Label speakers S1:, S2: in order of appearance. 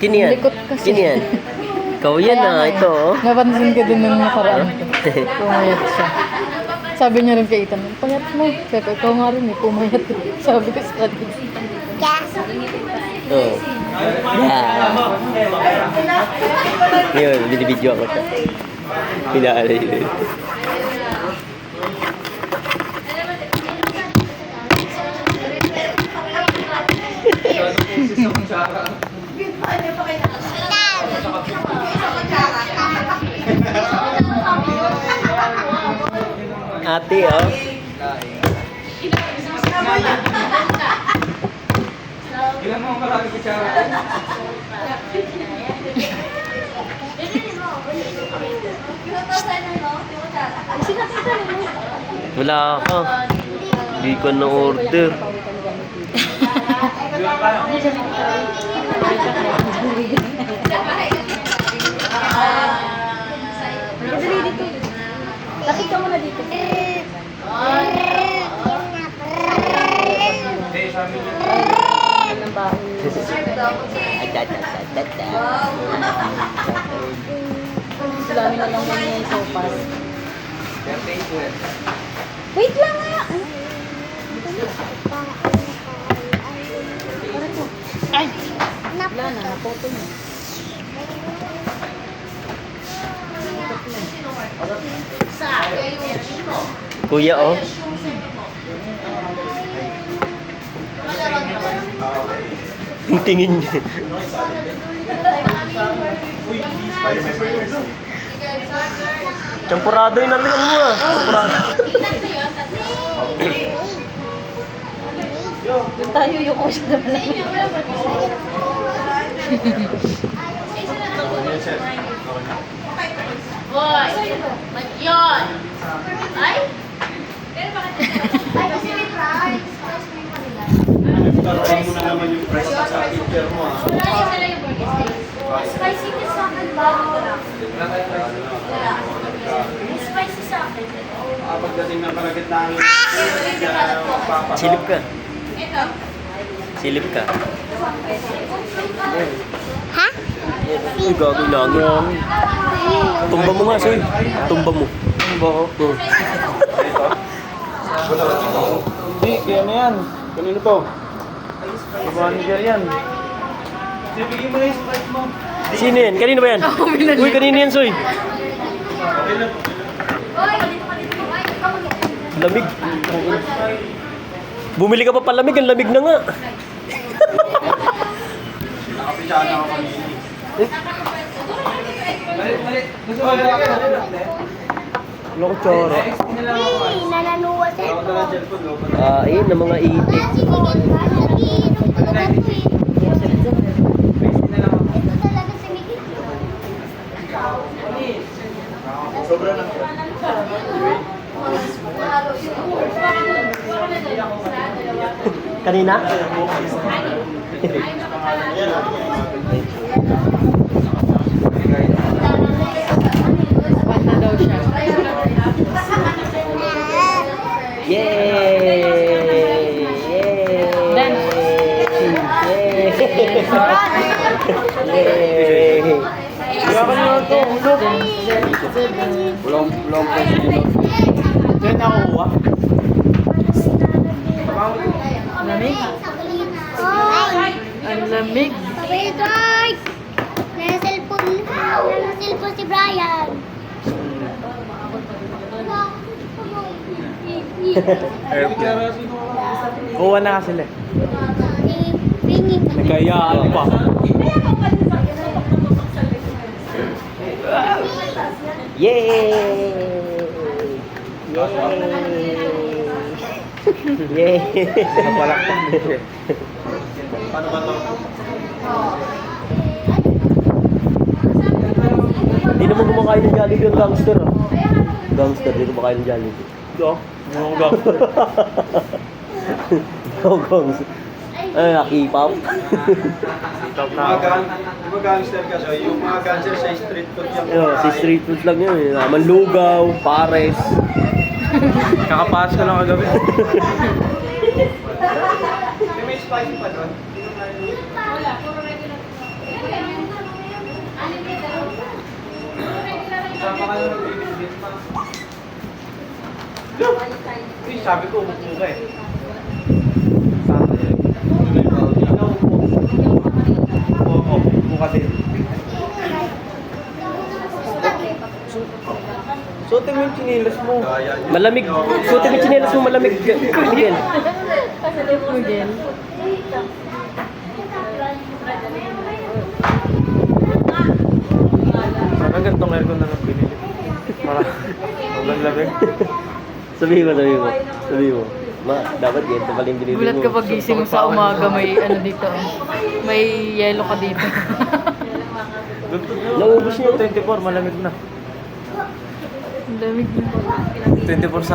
S1: Sino yan?
S2: Likot kasi.
S1: Sino yan? Ikaw yan
S2: Kaya nga
S1: ito oh.
S2: Napansin ka din nung nakaraan ko. Pumayat siya. Sabi niya rin kay Ethan, payat mo. Sabi ko, ikaw nga rin eh, pumayat. Sabi ko sa kanya.
S1: Oh. Yeah. Ngayon, binibidyo ako siya. Pinaalay yun. Ate, oh.
S3: Ilan mo marami kutsara?
S1: Wala ka. Hindi ko na order.
S2: Lakit ka muna dito. Ng bahay. Dami na lang muna yung sopas. Wait lang nga! Ay! Wala na, napoto niya.
S1: Kuya, oh. Ang tingin niya. Champurado yung nalilang mo ah. Champurado.
S2: Doon tayo yung kusa na malamig.
S4: Boy! Magyon! Ay? Ay, kasi may price.
S3: Taruan mo na naman yung price sa picture mo ah.
S4: Wala yung sila yung burger steak. Spicy ka sa akin ba? Spicy sa akin.
S3: Pagdating ng kalagitnaan,
S1: Silip ka.
S4: Ito.
S1: Silip ka. Ha? Uy, gago lang yan. Tumba mo nga, Soy. Tumba mo.
S3: Tumba ko. Hindi, kaya na yan. Kanino to? Manager yan. Bigyan mo na yung Sprite mo.
S1: Sino yan? Kanino ba yan? Uy, kanino yan, Soy? Lamig. Bumili ka pa palamig, ang lamig na nga.
S3: Nakapisyana ako kanina. Mali. Gusto mo ba
S1: Loko tsoro.
S5: Nananuwa sa ito.
S1: Ayun, ng mga itik.
S5: Ito talaga si Miki.
S3: Sobra na.
S1: Kanina?
S2: Bata daw siya.
S1: Yay! Yay!
S2: Dance.
S1: Yay!
S3: Kaya ka nyo ito. Ulong pa siya. Diyan nakuha.
S2: Lamig.
S5: Ay!
S2: Ang lamig.
S5: Wait, guys! Nasa cellphone si Brian.
S3: Kuha na ka sila.
S5: Ringing.
S3: Nagkayaan pa.
S1: Yay! Yay! Yay!
S3: Napalakpak din siya. Paano ba ito?
S1: Hindi naman kumakain ng Jollibee yung gangster ah. Gangster, hindi kumakain ng Jollibee.
S3: Ito? Mga gangster.
S1: No gangster. Ay, nakipap.
S3: Mga gangster ka, so yung mga gangster sa street food yung
S1: Si street food lang yun eh. Manlugaw, pares.
S3: Kakapasok ka lang kagabi. May spicy pa doon? Sama kayo ng bibigyan pa. Uy, sabi ko, umupo ka eh. Sabi. Upo ka din. Suotin mo yung chinilas mo.
S1: Malamig. Suotin mo yung chinelas mo, malamig. Miguel.
S2: Miguel.
S3: Sana ganitong aircon na lang binili. Para sobrang lamig.
S1: Sabihin mo, sabihin mo. Sabihin mo. Ma, dapat ganito pala yung binili mo.
S2: Gulat ka pag gising mo sa umaga, may ano dito. May yellow ka dito.
S1: Naubos niyo.
S3: 24, malamig na.
S2: Ang lamig na.
S3: 24 sa